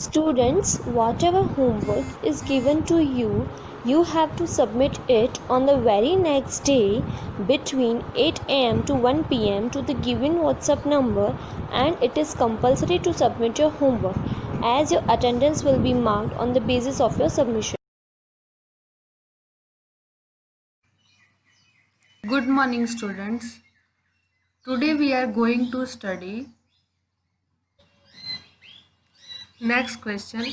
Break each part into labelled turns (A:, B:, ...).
A: Students, whatever homework is given to you, you have to submit it on the very next day between 8 am to 1 pm to the given WhatsApp number, and it is compulsory to submit your homework as your attendance will be marked on the basis of your submission.
B: Good morning, students. Today we are going to study next question.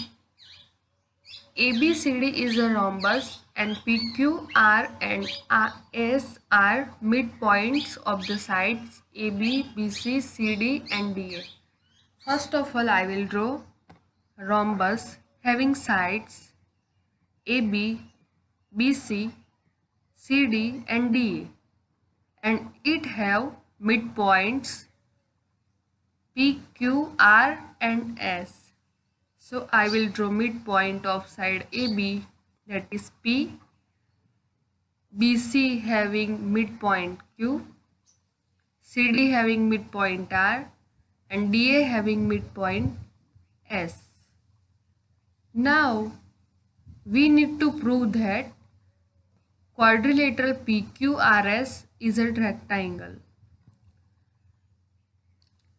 B: ABCD is a rhombus and PQR and S are midpoints of the sides AB, BC, CD and DA. First of all, I will draw rhombus having sides AB, BC, CD and DA, and it have midpoints P, Q, R and S. So I will draw midpoint of side AB, that is P, BC having midpoint Q, CD having midpoint R and DA having midpoint S. Now we need to prove that quadrilateral PQRS is a rectangle.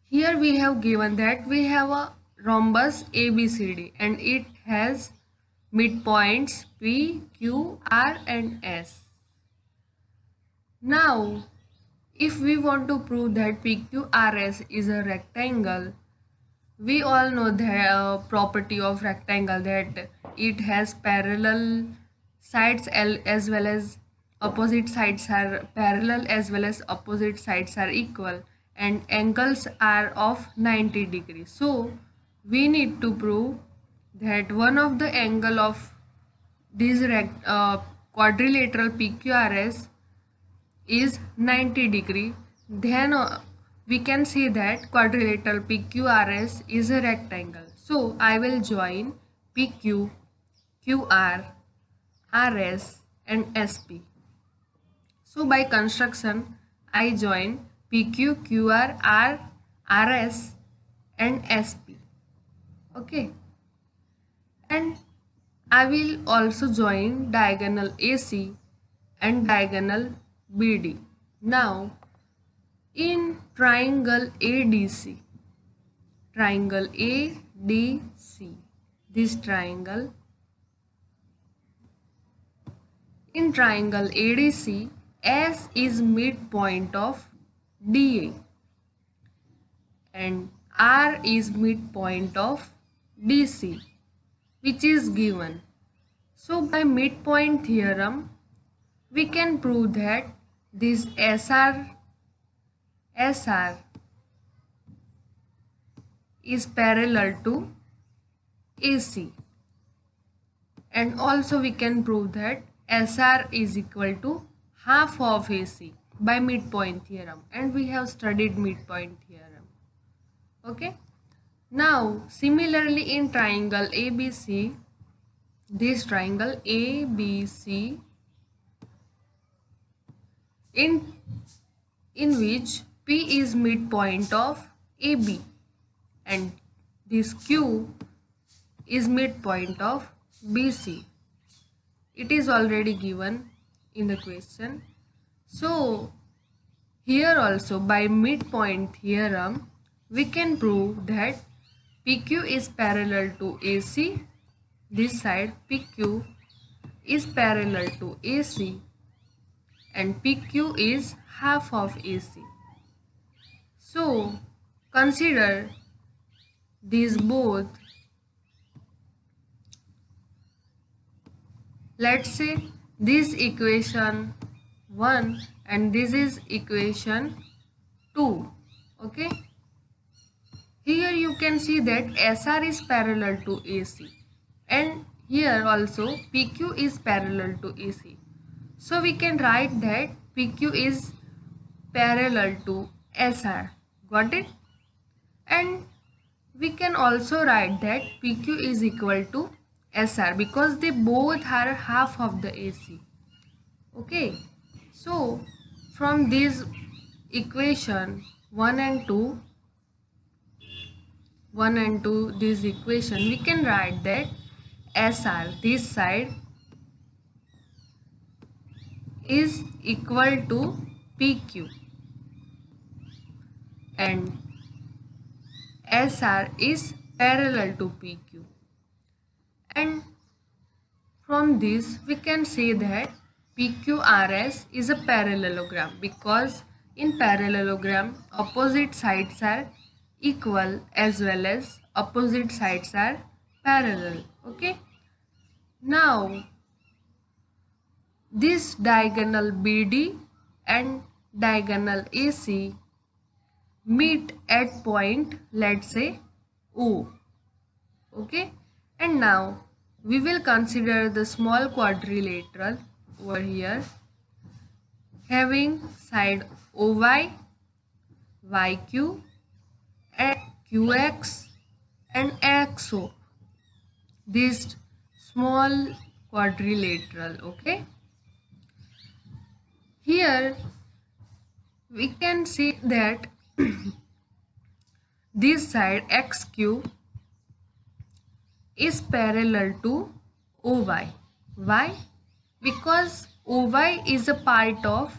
B: Here we have given that we have a rhombus ABCD and it has midpoints P, Q, R and S. Now, if we want to prove that PQRS is a rectangle, we all know the property of rectangle, that it has parallel sides as well as opposite sides are parallel as well as opposite sides are equal, and angles are of 90 degrees. So we need to prove that one of the angle of this quadrilateral PQRS is 90 degree. Then we can see that quadrilateral PQRS is a rectangle. So I will join PQ, QR, RS and SP. So by construction, I join PQ, QR, RS and SP. Okay. And I will also join diagonal AC and diagonal BD. Now in triangle ADC, this triangle, in triangle ADC, S is midpoint of DA and R is midpoint of DC, which is given. So by midpoint theorem, we can prove that this SR is parallel to AC, and also we can prove that SR is equal to half of AC by midpoint theorem, and we have studied midpoint theorem. Okay. Now similarly in triangle ABC, this triangle ABC in which P is midpoint of AB and this Q is midpoint of BC. It is already given in the question. So here also by midpoint theorem we can prove that PQ is parallel to AC. This side PQ is parallel to AC and PQ is half of AC. So consider these both. Let's say this equation 1 and this is equation 2. Okay. Here you can see that SR is parallel to AC and here also PQ is parallel to AC. So we can write that PQ is parallel to SR. Got it? And we can also write that PQ is equal to SR because they both are half of the AC. Okay. So from this equation 1 and 2, 1 and 2 this equation, we can write that SR, this side, is equal to PQ and SR is parallel to PQ. And from this we can say that PQRS is a parallelogram, because in parallelogram opposite sides are equal as well as opposite sides are parallel. Okay. Now this diagonal BD and diagonal AC meet at point, let's say O. Okay, and now we will consider the small quadrilateral over here having side OY, YQ, and QX and XO. This small quadrilateral. Okay, here we can see that this side XQ is parallel to OY. Why? Because OY is a part of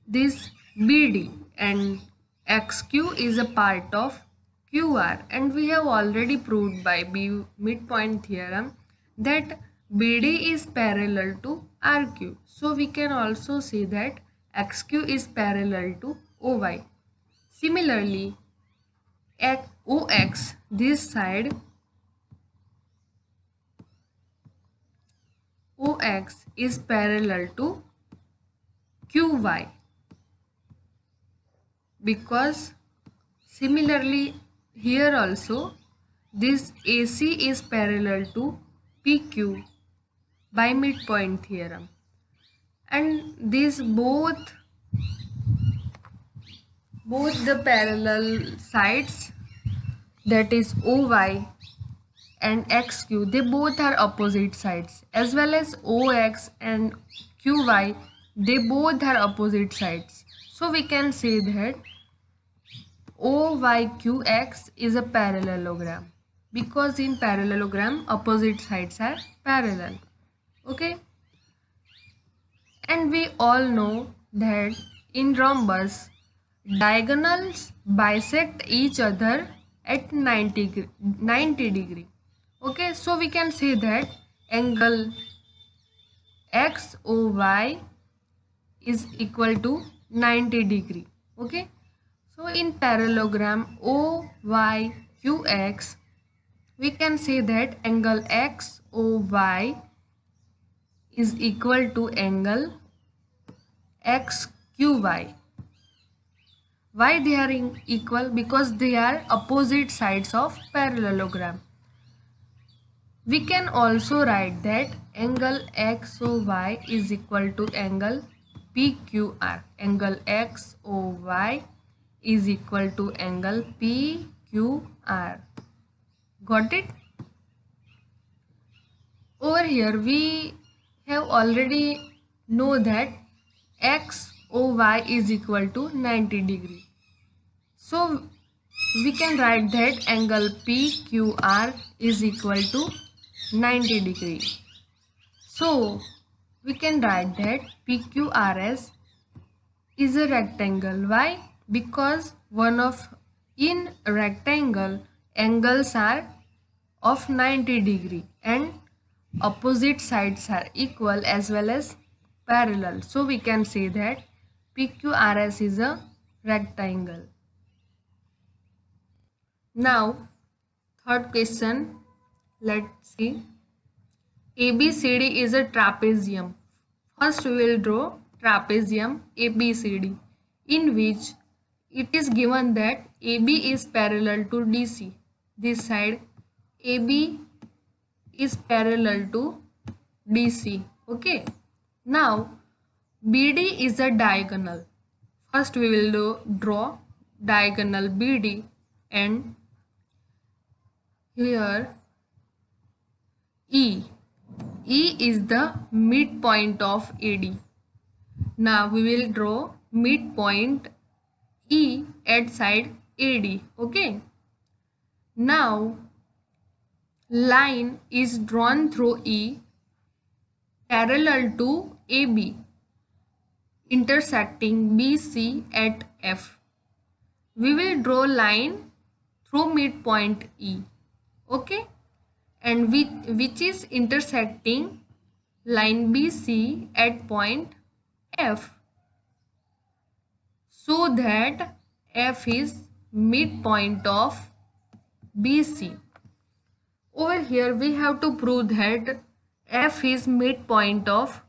B: this BD and XQ is a part of QR, and we have already proved by B midpoint theorem that BD is parallel to RQ. So we can also say that XQ is parallel to OY. Similarly, OX, this side OX is parallel to QY, because similarly here also this AC is parallel to PQ by midpoint theorem, and these both the parallel sides, that is OY and XQ, they both are opposite sides, as well as OX and QY, they both are opposite sides. So we can say that OYQX is a parallelogram, because in parallelogram opposite sides are parallel. Okay, and we all know that in rhombus diagonals bisect each other at 90 degree. Okay, so we can say that angle XOY is equal to 90 degree. Okay, so in parallelogram OYQX, we can say that angle XOY is equal to angle XQY. Why they are equal? Because they are opposite sides of parallelogram. We can also write that angle XOY is equal to angle PQR. Angle XOY is equal to angle PQR. Got it? Over here we have already know that XOY is equal to 90 degree. So we can write that angle PQR is equal to 90 degree. So we can write that PQRS is a rectangle. Why? Because in rectangle angles are of 90 degree and opposite sides are equal as well as parallel. So we can say that PQRS is a rectangle. Now third question, let's see. ABCD is a trapezium. First we will draw trapezium ABCD, in which it is given that AB is parallel to DC. This side AB is parallel to DC. Okay. Now BD is a diagonal. First we will draw diagonal BD, and here E. E is the midpoint of AD. Now we will draw midpoint E at side AD. Okay. Now line is drawn through E parallel to AB intersecting BC at F. We will draw line through midpoint E. Okay. And which is intersecting line BC at point F, so that F is midpoint of BC. Over here we have to prove that F is midpoint of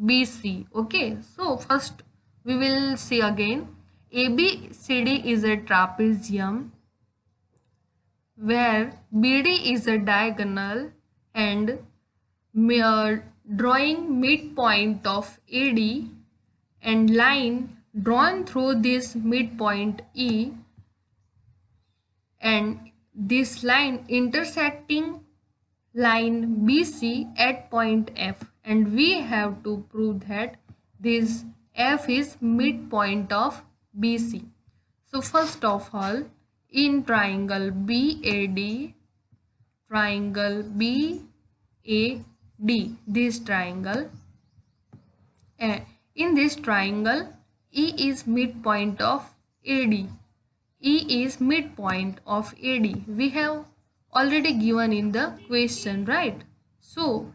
B: BC. Okay, so first we will see again. ABCD is a trapezium where BD is a diagonal, and drawing midpoint of AD and line drawn through this midpoint E, and this line intersecting line BC at point F, and we have to prove that this F is midpoint of BC. So first of all, in triangle BAD, this triangle, in this triangle E is midpoint of AD. E is midpoint of AD. We have already given in the question, right? So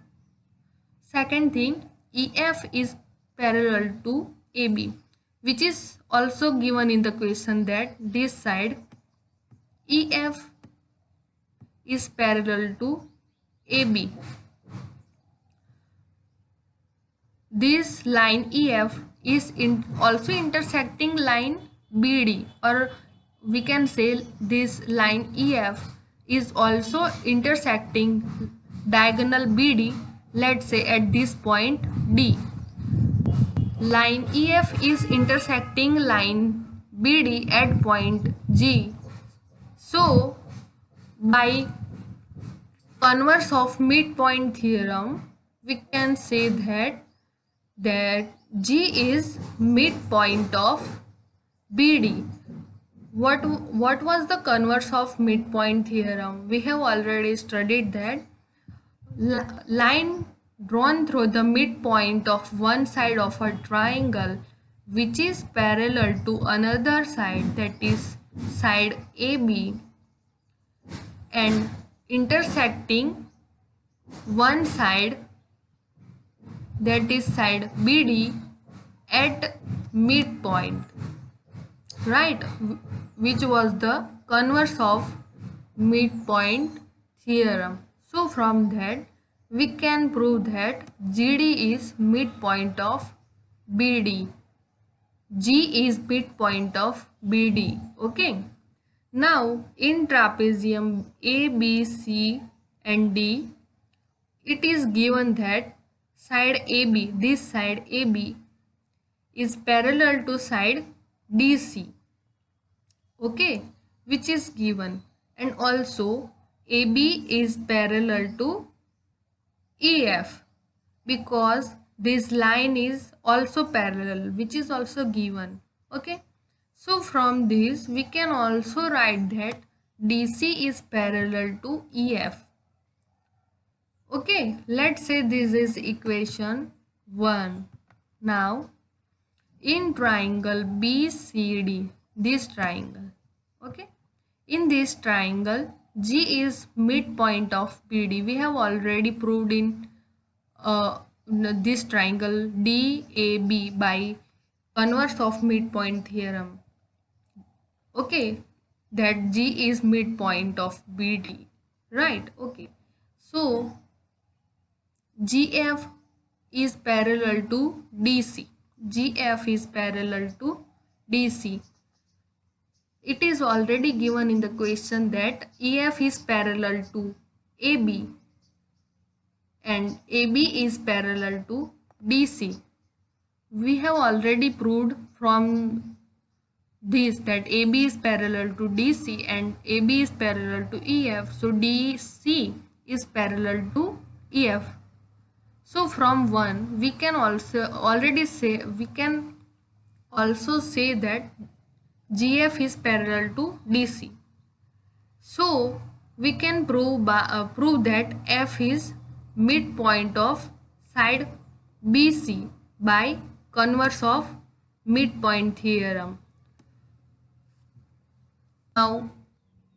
B: second thing, EF is parallel to AB, which is also given in the question, that this side EF is parallel to AB. This line EF is also intersecting line BD, or we can say this line EF is also intersecting diagonal BD, let's say at this point D. Line EF is intersecting line BD at point G. So by converse of midpoint theorem, we can say that G is midpoint of BD. What was the converse of midpoint theorem? We have already studied that line drawn through the midpoint of one side of a triangle which is parallel to another side, that is side AB, and intersecting one side, that is side BD, at midpoint, right, which was the converse of midpoint theorem. So from that we can prove that GD is midpoint of BD. G is midpoint of BD. Okay. Now in trapezium A, B, C and D, it is given that side AB, this side AB is parallel to side DC. Okay, which is given, and also AB is parallel to EF, because this line is also parallel, which is also given. Okay, so from this we can also write that DC is parallel to EF. Okay, let's say this is equation 1. Now in triangle BCD, this triangle, okay, in this triangle G is midpoint of BD. We have already proved in this triangle DAB by converse of midpoint theorem, okay, that G is midpoint of BD, right? Okay, so GF is parallel to DC. GF is parallel to DC. It is already given in the question that EF is parallel to AB and AB is parallel to DC. We have already proved from this that AB is parallel to DC and AB is parallel to EF. So DC is parallel to EF. So from 1 we can also say that GF is parallel to DC. So we can prove that F is midpoint of side BC by converse of midpoint theorem. Now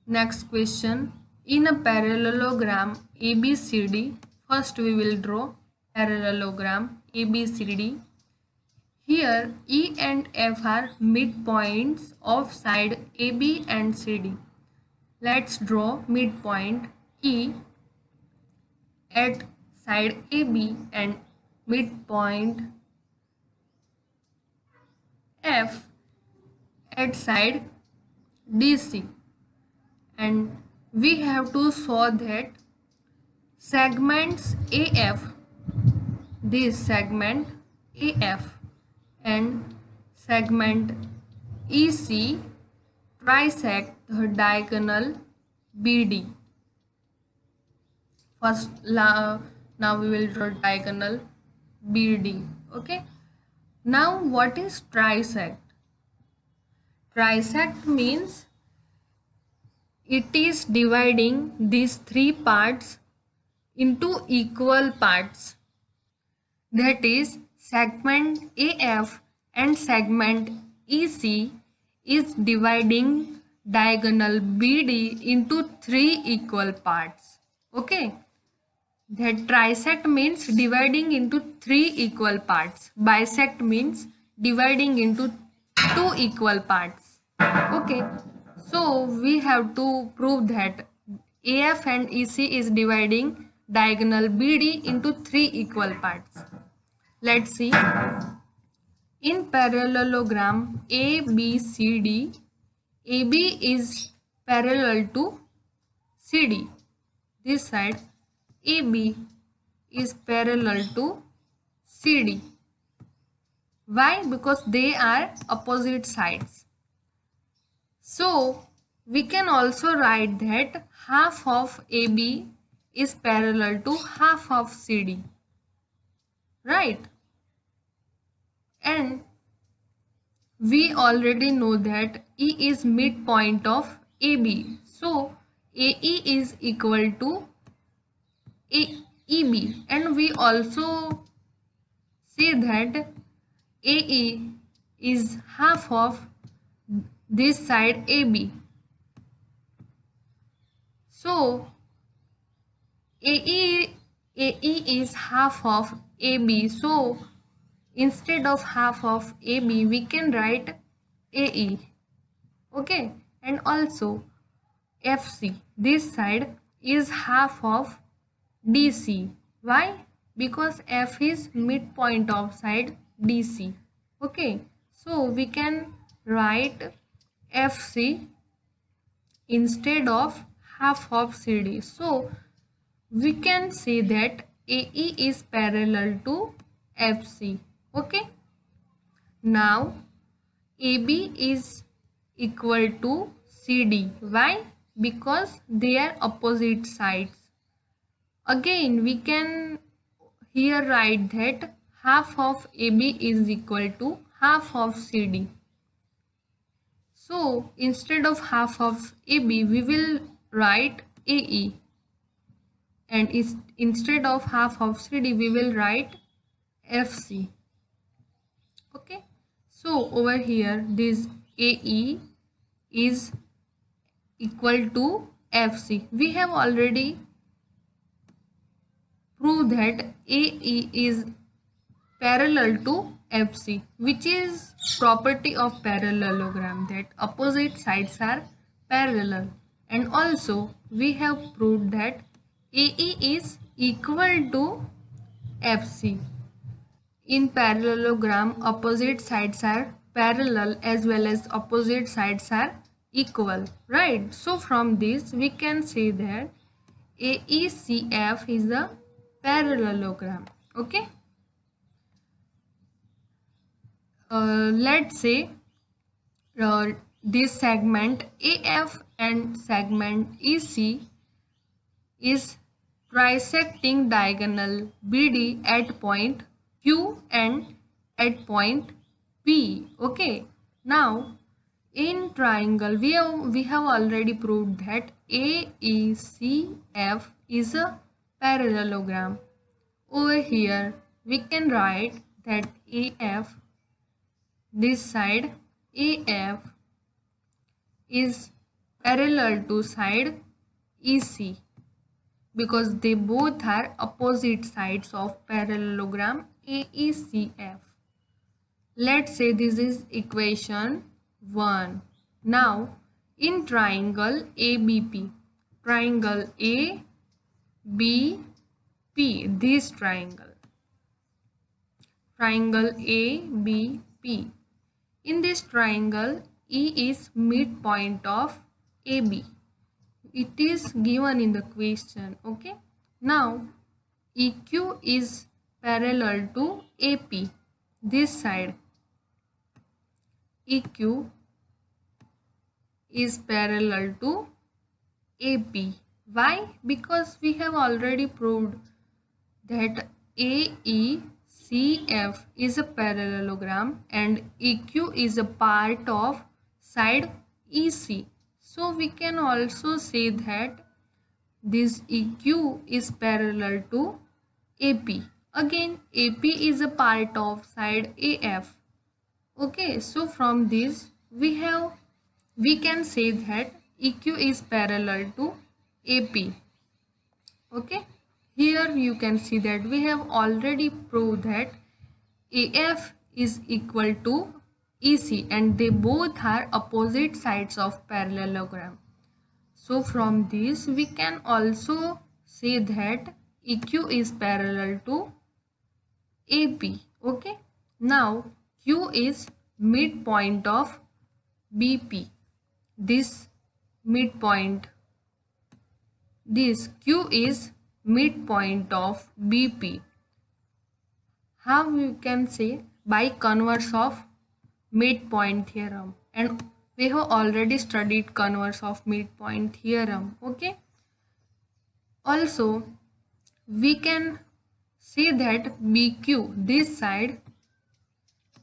B: next question. In a parallelogram ABCD, first we will draw parallelogram ABCD. Here E and F are midpoints of side AB and CD. Let's draw midpoint E at side AB and midpoint F at side DC, and we have to show that segments AF, this segment AF and segment EC trisect the diagonal BD. First, now we will draw diagonal BD. Okay. Now, what is trisect? Trisect means it is dividing these three parts into equal parts. That is, segment AF and segment EC is dividing diagonal BD into three equal parts. Okay. That trisect means dividing into three equal parts. Bisect means dividing into two equal parts. Okay. So we have to prove that AF and EC is dividing diagonal BD into three equal parts. Let's see. In parallelogram ABCD, AB is parallel to CD. This side AB is parallel to CD. Why? Because they are opposite sides. So we can also write that half of AB is parallel to half of CD. Right? And we already know that E is midpoint of AB. So AE is equal to EB, and we also say that AE is half of this side AB. So AE is half of AB. So instead of half of AB, we can write AE. Okay, and also FC, this side is half of DC. Why? Because F is midpoint of side DC. Okay, so we can write FC instead of half of CD. So we can say that AE is parallel to FC. Okay. Now AB is equal to CD. Why? Because they are opposite sides. Again, we can here write that half of AB is equal to half of CD. So instead of half of AB, we will write AE, and instead of half of CD, we will write FC. Okay. So over here, this AE is equal to FC. We have already proved that AE is parallel to FC, which is property of parallelogram, that opposite sides are parallel. And also we have proved that AE is equal to FC. In parallelogram, opposite sides are parallel as well as opposite sides are equal, right? So from this we can say that AECF is a parallelogram. Okay. Let's say this segment AF and segment EC is trisecting diagonal BD at point Q and at point P. Okay. Now In triangle we have already proved that AECF is a parallelogram. Over here we can write that AF, this side AF is parallel to side EC because they both are opposite sides of parallelogram AECF. Let's say this is equation 1. Now in triangle ABP, triangle ABP, this triangle ABP, in this triangle E is midpoint of AB. It is given in the question. Okay. Now EQ is parallel to AP, this side EQ is parallel to AP. Why? Because we have already proved that AECF is a parallelogram and EQ is a part of side EC. So we can also say that this EQ is parallel to AP. Again, AP is a part of side AF. Okay, so from this we can say that EQ is parallel to AP. Okay, here you can see that we have already proved that AF is equal to EC and they both are opposite sides of parallelogram. So from this we can also say that EQ is parallel to AP. Okay, now Q is midpoint of BP. This midpoint, this Q is midpoint of BP. How you can say? By converse of midpoint theorem, and we have already studied converse of midpoint theorem. Okay, also we can say that BQ, this side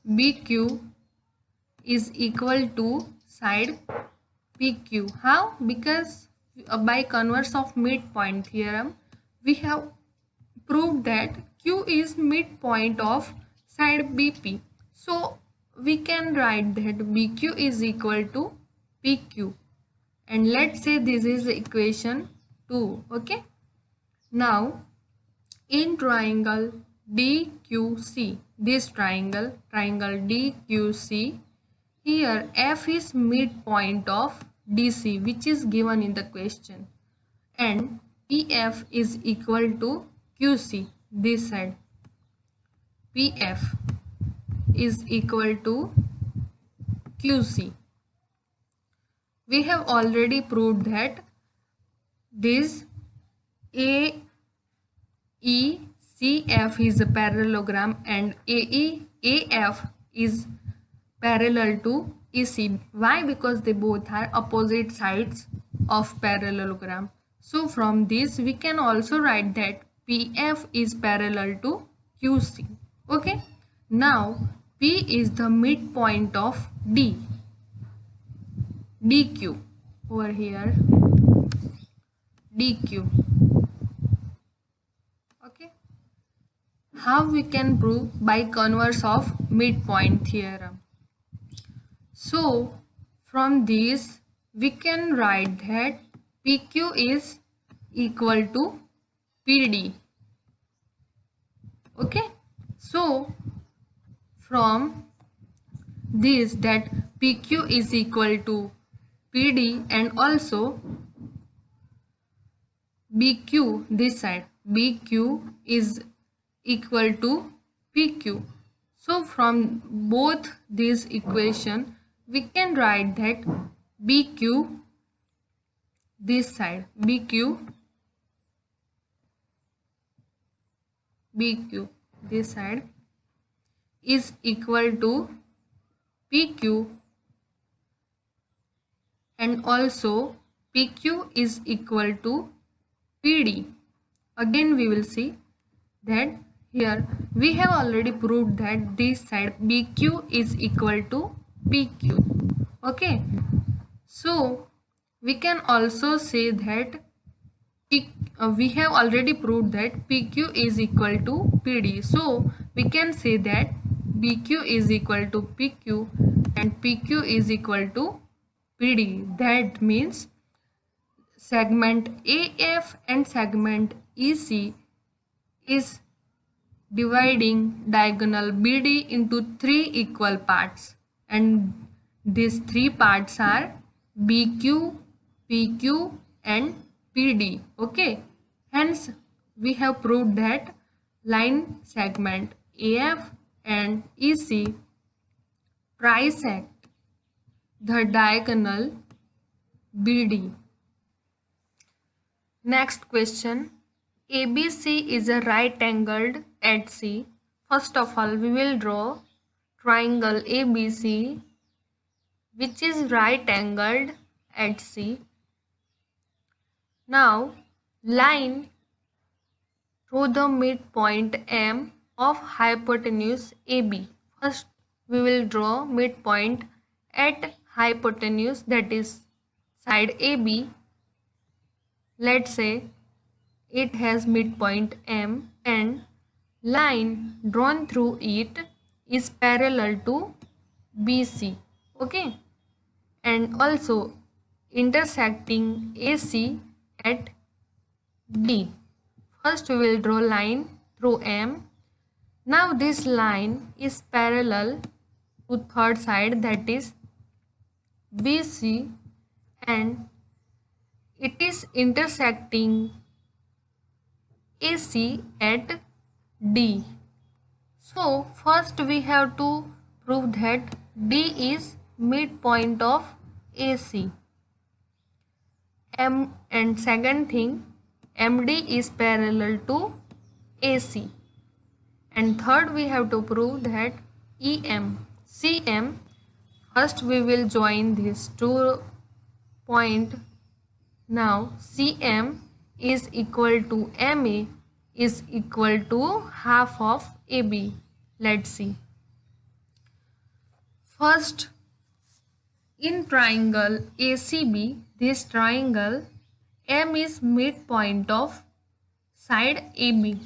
B: BQ is equal to side PQ. How? Because by converse of midpoint theorem we have proved that Q is midpoint of side BP. So we can write that BQ is equal to PQ, and let's say this is equation 2. Okay, now in triangle DQC, this triangle DQC, here F is midpoint of DC, which is given in the question, and PF is equal to QC, this side PF is equal to QC. We have already proved that this AECF is a parallelogram and AF is parallel to EC. Why? Because they both are opposite sides of parallelogram. So from this we can also write that PF is parallel to QC. Okay, now P is the midpoint of DQ. Over here DQ. Okay, how we can prove? By converse of midpoint theorem. So from this we can write that PQ is equal to PD. Okay, so from this, that PQ is equal to PD and also BQ, this side BQ is equal to PQ. So from both these equation we can write that BQ, this side BQ this side is equal to PQ, and also PQ is equal to PD. Again we will see that here we have already proved that this side BQ is equal to PQ. Okay, so we can also say that we have already proved that PQ is equal to PD. So we can say that BQ is equal to PQ and PQ is equal to PD. That means segment AF and segment EC is dividing diagonal BD into three equal parts, and these three parts are BQ, PQ and PD. Okay, hence we have proved that line segment AF and EC trisect the diagonal BD. Next question. ABC is a right angled at C. First of all, we will draw triangle ABC which is right angled at C. Now, line through the midpoint M of hypotenuse AB. First, we will draw midpoint at hypotenuse, that is side AB. Let's say it has midpoint M and line drawn through it is parallel to BC. Okay, and also intersecting AC at D. First we will draw line through M. Now this line is parallel to third side, that is BC, and it is intersecting AC at D. So first we have to prove that D is midpoint of AC. And second thing, MD is parallel to AC. And third we have to prove that EM, CM, first we will join these two points. Now CM is equal to MA is equal to half of AB. Let's see. First, in triangle ACB, this triangle M is midpoint of side AB.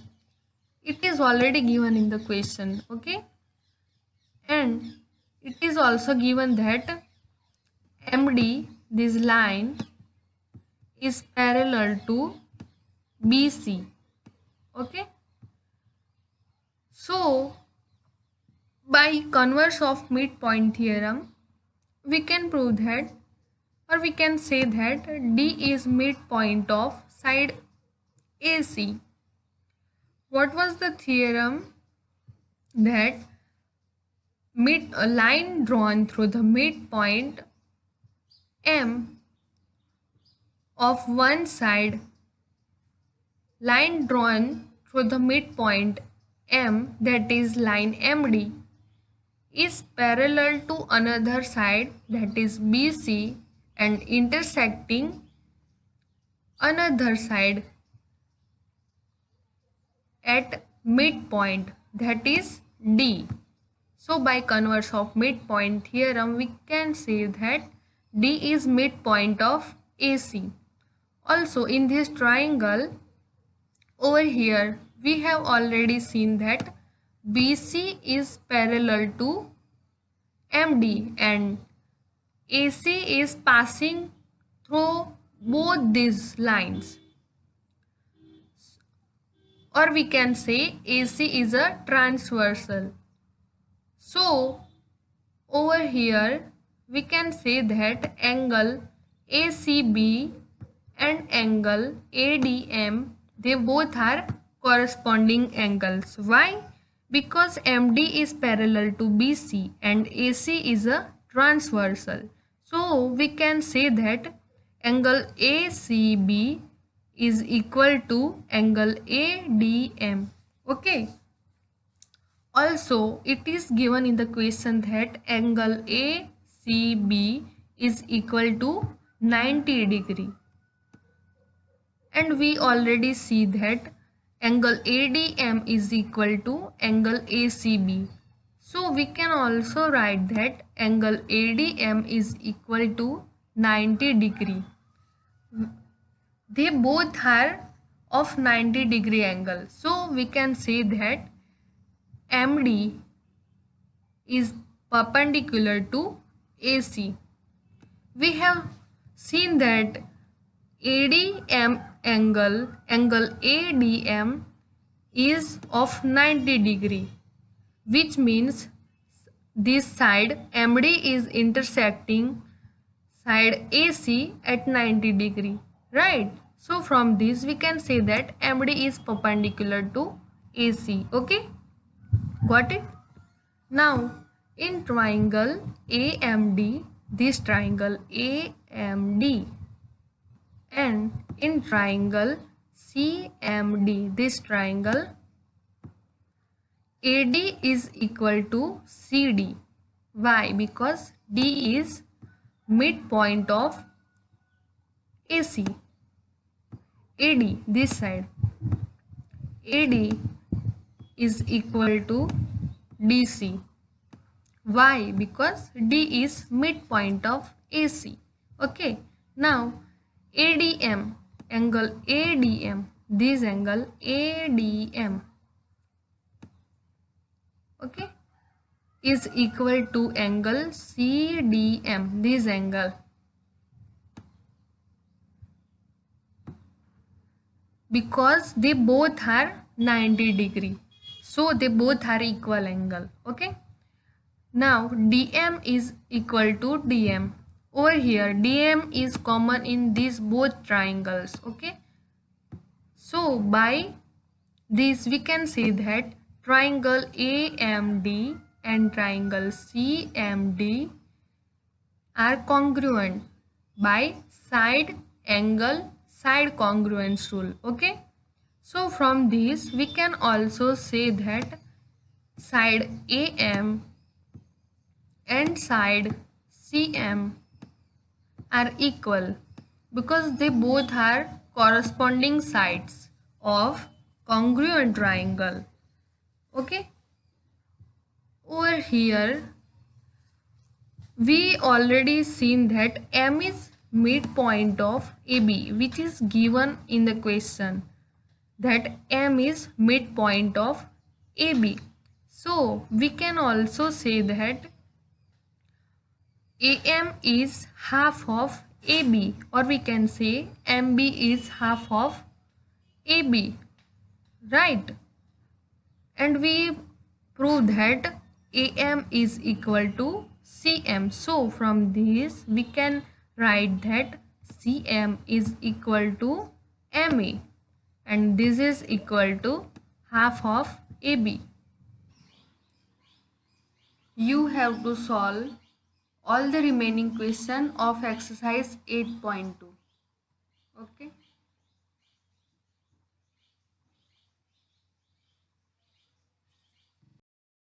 B: It is already given in the question, okay? And it is also given that MD, this line, is parallel to BC. Okay. So, by converse of midpoint theorem, we can prove that, or we can say that D is midpoint of side AC. What was the theorem? That a line drawn through the midpoint M of one side, line drawn through the midpoint M, that is line MD, is parallel to another side, that is BC, and intersecting another side at midpoint, that is D. So by converse of midpoint theorem, we can say that D is midpoint of AC. Also in this triangle, over here we have already seen that BC is parallel to MD and AC is passing through both these lines. Or we can say AC is a transversal. So over here we can say that angle ACB and angle ADM, they both are corresponding angles. Why? Because MD is parallel to BC and AC is a transversal. So we can say that angle ACB is equal to angle ADM. Okay. Also, it is given in the question that angle ACB is equal to 90 degree. And we already see that angle ADM is equal to angle ACB. So we can also write that angle ADM is equal to 90 degree. They both are of 90-degree angle. So we can say that MD is perpendicular to AC. We have seen that ADM angle ADM is of 90 degree, which means this side MD is intersecting side AC at 90 degree, right? So from this we can say that MD is perpendicular to AC. Okay, got it? Now in triangle AMD, this triangle AMD, and in triangle CMD, this triangle AD is equal to CD. Why? Because D is midpoint of AC. AD, this side, AD is equal to DC. Why? Because D is midpoint of AC. Okay. Now ADM, angle ADM, this angle ADM, okay, is equal to angle CDM, this angle, because they both are 90 degree. So they both are equal angle. Okay. Now DM is equal to DM. Over here DM is common in these both triangles. Okay. So by this we can say that triangle AMD and triangle CMD are congruent by side angle side congruence rule. Okay. So from this we can also say that side AM and side CM are equal because they both are corresponding sides of congruent triangle. Okay. Over here we already seen that M is midpoint of AB, which is given in the question, that M is midpoint of AB. So we can also say that AM is half of AB, or we can say MB is half of AB, right? And we prove that AM is equal to CM. So from this we can write that CM is equal to MA, and this is equal to half of AB. You have to solve all the remaining question of exercise 8.2. Okay.